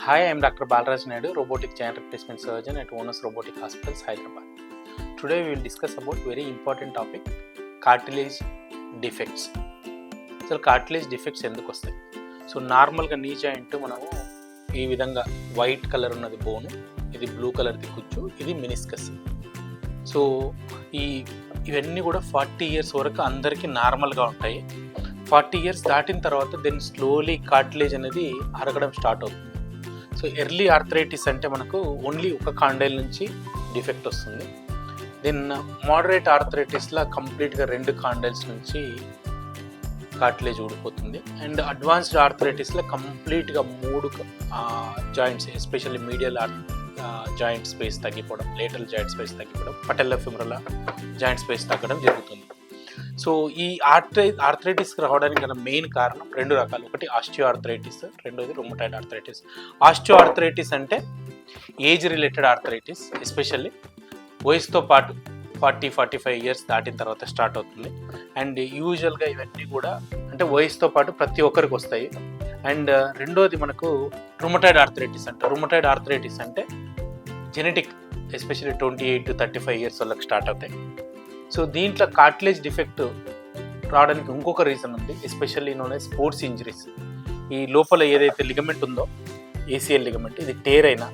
Hi, I am Dr. Balraj Naidu, robotic joint replacement surgeon at Onus Robotic Hospitals, Hyderabad. Today we will discuss about very important topic, cartilage defects. అసలు cartilage defects ఎందుకు వస్తాయి? So నార్మల్గా knee joint మనము ఈ విధంగా white colour ఉన్నది బోను, ఇది బ్లూ కలర్ది కుచ్చు, ఇది మెనిస్కస్. సో ఇవన్నీ కూడా 40 years వరకు అందరికీ నార్మల్గా ఉంటాయి. 40 years దాటిన తర్వాత దెన్ స్లోలీ కార్టిలేజ్ అనేది అరగడం స్టార్ట్ అవుతుంది. సో ఎర్లీ ఆర్థరైటిస్ అంటే మనకు ఓన్లీ ఒక కాండైల్ నుంచి డిఫెక్ట్ వస్తుంది. దెన్ మోడరేట్ ఆర్థరైటిస్లా కంప్లీట్గా 2 కాండైల్స్ నుంచి కార్టిలేజ్ ఊడిపోతుంది. అండ్ అడ్వాన్స్డ్ ఆర్థరైటిస్లో కంప్లీట్గా 3 joints, especially medial joint space తగ్గిపోవడం, లేటరల్ జాయింట్ స్పేస్ తగ్గిపోవడం, పటెల్లా ఫిమరల్ జాయింట్ స్పేస్ తగ్గడం జరుగుతుంది. సో ఈ ఆర్థరైటిస్కి రావడానికి గల మెయిన్ కారణం 2 రకాలు. ఒకటి ఆస్టియో ఆర్థరైటిస్, రెండోది రుమటాయిడ్ ఆర్థరైటిస్. ఆస్టియో ఆర్థరైటిస్ అంటే ఏజ్ రిలేటెడ్ ఆర్థరైటిస్, ఎస్పెషల్లీ వయసుతో పాటు 40-45 years దాటిన తర్వాత స్టార్ట్ అవుతుంది. అండ్ యూజువల్గా ఇవన్నీ కూడా అంటే వయసుతో పాటు ప్రతి ఒక్కరికి వస్తాయి. అండ్ రెండోది మనకు రుమటాయిడ్ ఆర్థరైటిస్ అంటారు. రుమటాయిడ్ ఆర్థరైటిస్ అంటే జెనెటిక్, ఎస్పెషల్లీ 28 to 35 years వాళ్ళకి స్టార్ట్ అవుతాయి. సో దీంట్లో కార్టిలేజ్ డిఫెక్ట్ రావడానికి ఇంకొక రీజన్ ఉంది, especially known as sports injuries. ఈ లోపల ఏదైతే లిగమెంట్ ఉందో, ఏసీఎల్ లిగమెంట్, ఇది టేర్ అయినా,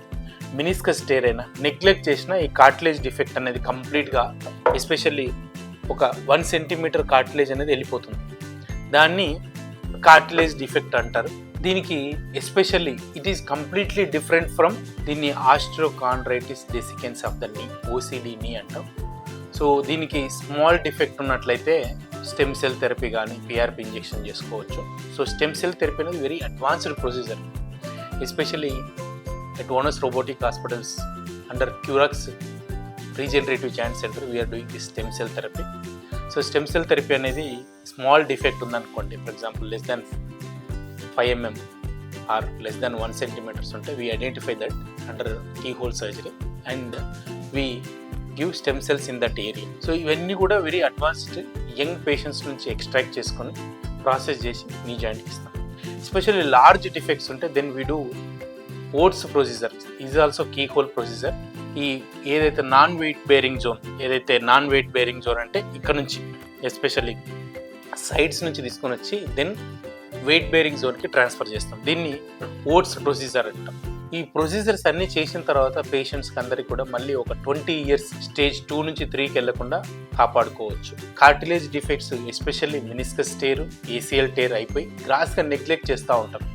మెనిస్కస్ టేర్ అయినా, నెగ్లెక్ట్ చేసినా ఈ కార్టిలేజ్ డిఫెక్ట్ అనేది కంప్లీట్గా, ఎస్పెషల్లీ ఒక 1 centimeter కార్టిలేజ్ అనేది వెళ్ళిపోతుంది. దాన్ని కార్టిలేజ్ డిఫెక్ట్ అంటారు. దీనికి especially it is completely different from దీన్ని osteochondritis dissecans of the knee, OCD knee అంటాం. సో దీనికి స్మాల్ డిఫెక్ట్ ఉన్నట్లయితే స్టెమ్ సెల్ థెరపీ కానీ పిఆర్పి ఇంజెక్షన్ చేసుకోవచ్చు. సో స్టెమ్ సెల్ థెరపీ అనేది very advanced procedure, especially at Ohnus robotic hospitals under Curax regenerative joint centre we are doing this stem cell therapy. So stem cell therapy అనేది small defect ఉందనుకోండి, for example less than 5 mm are less than 1 centimeter ఉంటే we identify that under key hole surgery and we give stem cells in that area. So ఇవన్నీ కూడా very advanced young patients నుంచి extract చేసుకొని process చేసి knee జాయింట్కి ఇస్తాం. Especially large defects ఉంటే then we do OATS procedure, is also key hole procedure. ఈ ఏదైతే నాన్ వెయిట్ బేరింగ్ జోన్ అంటే ఇక్కడ నుంచి ఎస్పెషల్లీ సైడ్స్ నుంచి తీసుకొని వచ్చి దెన్ వెయిట్ బేరింగ్ జోన్కి ట్రాన్స్ఫర్ చేస్తాం. దీన్ని ఓట్స్ ప్రొసీజర్ అంటాం. ఈ ప్రొసీజర్స్ అన్నీ చేసిన తర్వాత పేషెంట్స్కి అందరికీ కూడా మళ్ళీ ఒక 20 years స్టేజ్ 2 నుంచి 3కి వెళ్లకుండా కాపాడుకోవచ్చు. Cartilage defects especially meniscus tear, ACL tear అయిపోయి గ్రాస్గా నెగ్లెక్ట్ చేస్తూ ఉంటారు,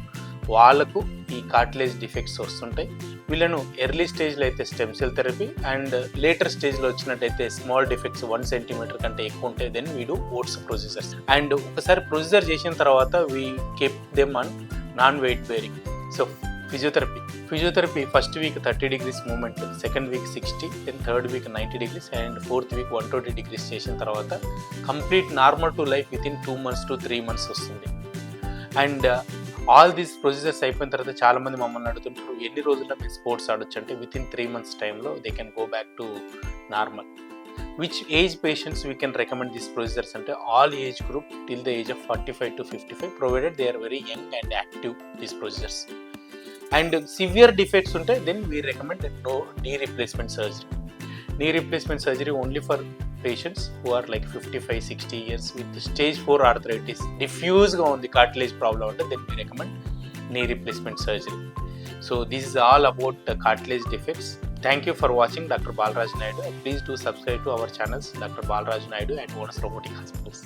వాళ్ళకు ఈ కార్టిలేజ్ డిఫెక్ట్స్ వస్తుంటాయి. వీళ్ళను ఎర్లీ స్టేజ్లో అయితే stem cell therapy and later స్టేజ్లో వచ్చినట్టయితే స్మాల్ డిఫెక్ట్స్ 1 centimeter కంటే ఎక్కువ ఉంటాయి, then we do OATS procedures. And ఒకసారి ప్రొసీజర్ చేసిన తర్వాత we keep them on non weight bearing. So physiotherapy first week 30 degrees movement, second week 60, then third week 90 degrees and fourth week 120 degrees చేసిన తర్వాత complete normal to life within 2 months to 3 months వస్తుంది. And all these procedures అయిపోయిన తర్వాత చాలామంది మమ్మల్ని అడుగుతుంటారు, ఎన్ని రోజుల్లో మీరు స్పోర్ట్స్ ఆడొచ్చు అంటే విత్ ఇన్ 3 months టైంలో they can go back to normal. Which age patients we can recommend these procedures అంటే all age group till the age of 45 to 55 provided they are very young and active these procedures. And severe defects ఉంటే then we recommend no knee replacement surgery. Knee replacement surgery only for patients who are like 55-60 years with stage 4 arthritis, డిఫ్యూజ్గా ఉంది cartilage problem అంటే then we recommend knee replacement surgery. So this is all about cartilage defects. Thank you for watching Dr. Balraj Naidu. Please do subscribe to our channels Dr. Balraj Naidu and Onus Robotic Hospitals.